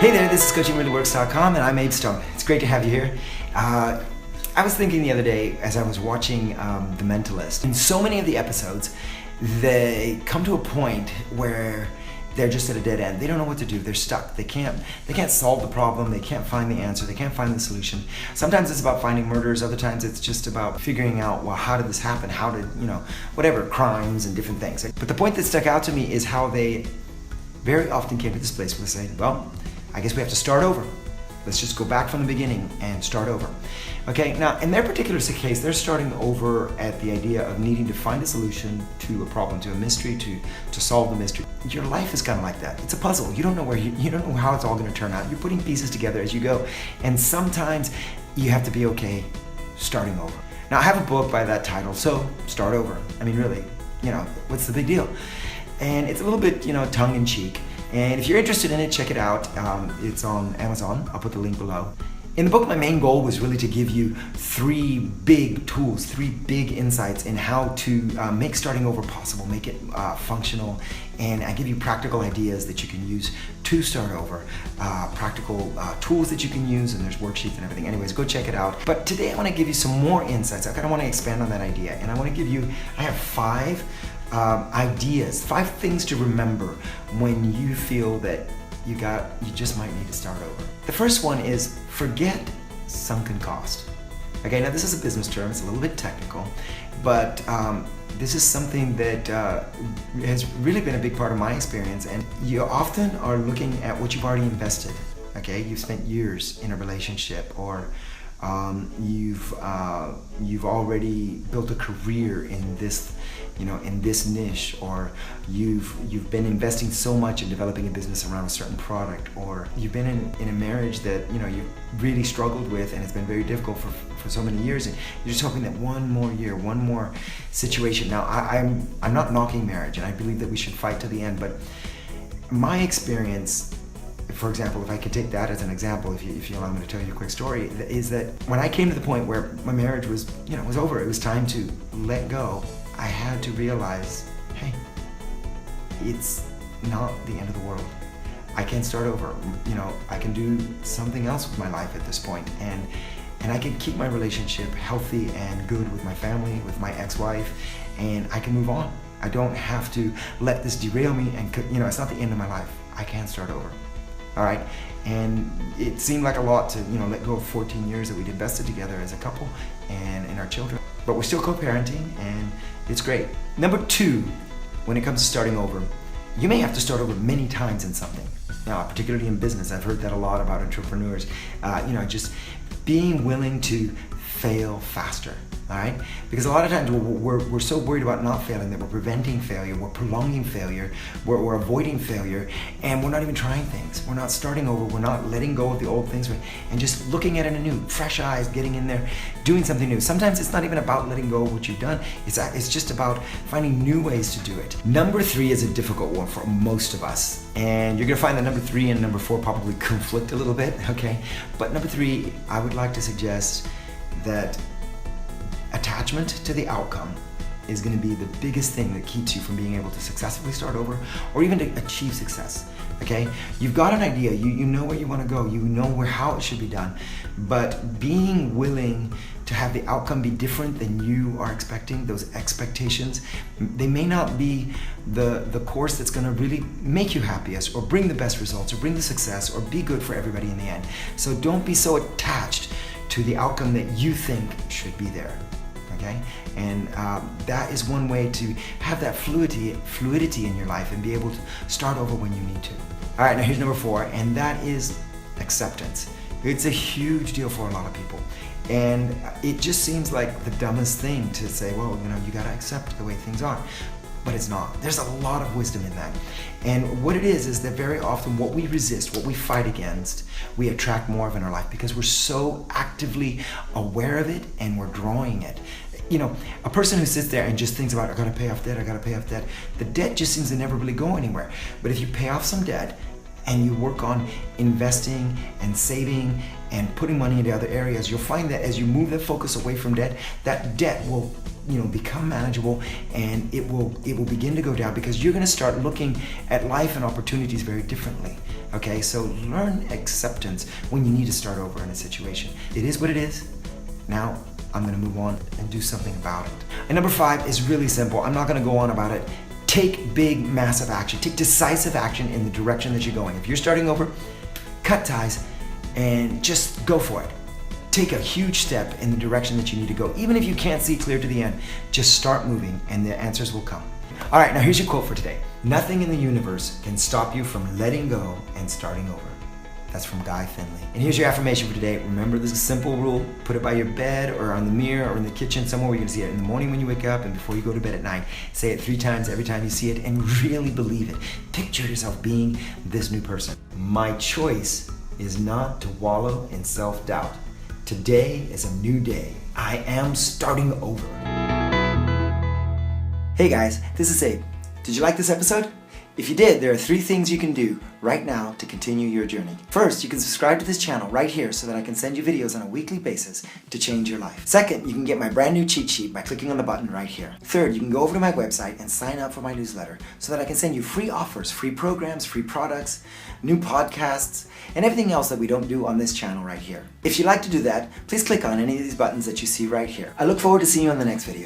Hey there, this is CoachingReallyWorks.com and I'm Abe Stone. It's great to have you here. I was thinking the other day as I was watching The Mentalist, in so many of the episodes, they come to a point where they're just at a dead end. They don't know what to do. They're stuck. They can't solve the problem. They can't find the answer. They can't find the solution. Sometimes it's about finding murders. Other times it's just about figuring out, well, how did this happen? How did, whatever, crimes and different things. But the point that stuck out to me is how they very often came to this place where they say, well, I guess we have to start over. Let's just go back from the beginning and start over. Okay, now in their particular case, they're starting over at the idea of needing to find a solution to a problem, to a mystery, to solve the mystery. Your life is kind of like that. It's a puzzle. You don't know you don't know how it's all going to turn out. You're putting pieces together as you go. And sometimes you have to be okay starting over. Now I have a book by that title, so start over. I mean, really, what's the big deal? And it's a little bit, tongue in cheek. And if you're interested in it, check it out. It's on Amazon. I'll put the link below. In the book, my main goal was really to give you 3 big tools, 3 big insights in how to make starting over possible, make it functional, and I give you practical ideas that you can use to start over, practical tools that you can use, and there's worksheets and everything. Anyways, go check it out. But today I want to give you some more insights. I kind of want to expand on that idea, and I have 5 ideas, 5 things to remember when you feel that you just might need to start over. The first one is forget sunken cost. Okay, now this is a business term, it's a little bit technical, but this is something that has really been a big part of my experience, and you often are looking at what you've already invested. Okay, you've spent years in a relationship, or you've already built a career in this, in this niche, or you've been investing so much in developing a business around a certain product, or you've been in a marriage that you've really struggled with, and it's been very difficult for so many years, and you're just hoping that one more year, one more situation. Now I'm not knocking marriage, and I believe that we should fight to the end, but my experience, for example, if I could take that as an example, if you allow me to tell you a quick story, is that when I came to the point where my marriage was, was over, it was time to let go, I had to realize, hey, it's not the end of the world. I can start over. I can do something else with my life at this point, and I can keep my relationship healthy and good with my family, with my ex-wife, and I can move on. I don't have to let this derail me, and it's not the end of my life. I can start over. All right, and it seemed like a lot to let go of 14 years that we'd invested together as a couple and in our children, but we're still co-parenting, and it's great. Number 2, when it comes to starting over, you may have to start over many times in something. Now, particularly in business, I've heard that a lot about entrepreneurs. Just being willing to fail faster. All right? Because a lot of times we're so worried about not failing that we're preventing failure, we're prolonging failure, we're avoiding failure, and we're not even trying things. We're not starting over, we're not letting go of the old things, and just looking at it anew, fresh eyes, getting in there, doing something new. Sometimes it's not even about letting go of what you've done, it's just about finding new ways to do it. Number 3 is a difficult one for most of us, and you're gonna find that number 3 and number 4 probably conflict a little bit, okay? But number 3, I would like to suggest that attachment to the outcome is going to be the biggest thing that keeps you from being able to successfully start over, or even to achieve success. Okay, you've got an idea, you know where you want to go, you know how it should be done, but being willing to have the outcome be different than you are expecting, those expectations, they may not be the course that's going to really make you happiest, or bring the best results, or bring the success, or be good for everybody in the end. So don't be so attached to the outcome that you think should be there. Okay? And that is one way to have that fluidity in your life and be able to start over when you need to. All right, now here's number 4, and that is acceptance. It's a huge deal for a lot of people. And it just seems like the dumbest thing to say, well, you gotta accept the way things are. But it's not. There's a lot of wisdom in that. And what it is that very often what we resist, what we fight against, we attract more of in our life because we're so actively aware of it and we're drawing it. A person who sits there and just thinks about, I gotta pay off debt, the debt just seems to never really go anywhere. But if you pay off some debt and you work on investing and saving and putting money into other areas, you'll find that as you move that focus away from debt, that debt will become manageable, and it will begin to go down because you're going to start looking at life and opportunities very differently. Okay, so learn acceptance when you need to start over in a situation. It is what it is. Now I'm going to move on and do something about it. And number 5 is really simple. I'm not going to go on about it. Take big, massive action. Take decisive action in the direction that you're going. If you're starting over, cut ties and just go for it. Take a huge step in the direction that you need to go. Even if you can't see clear to the end, just start moving and the answers will come. All right, now here's your quote for today. Nothing in the universe can stop you from letting go and starting over. That's from Vinley. And here's your affirmation for today. Remember this simple rule. Put it by your bed or on the mirror or in the kitchen, somewhere where you're gonna see it in the morning when you wake up and before you go to bed at night. Say it 3 times every time you see it and really believe it. Picture yourself being this new person. My choice is not to wallow in self-doubt. Today is a new day. I am starting over. Hey guys, this is Abe. Did you like this episode? If you did, there are 3 things you can do right now to continue your journey. First, you can subscribe to this channel right here so that I can send you videos on a weekly basis to change your life. Second, you can get my brand new cheat sheet by clicking on the button right here. Third, you can go over to my website and sign up for my newsletter so that I can send you free offers, free programs, free products, new podcasts, and everything else that we don't do on this channel right here. If you'd like to do that, please click on any of these buttons that you see right here. I look forward to seeing you on the next video.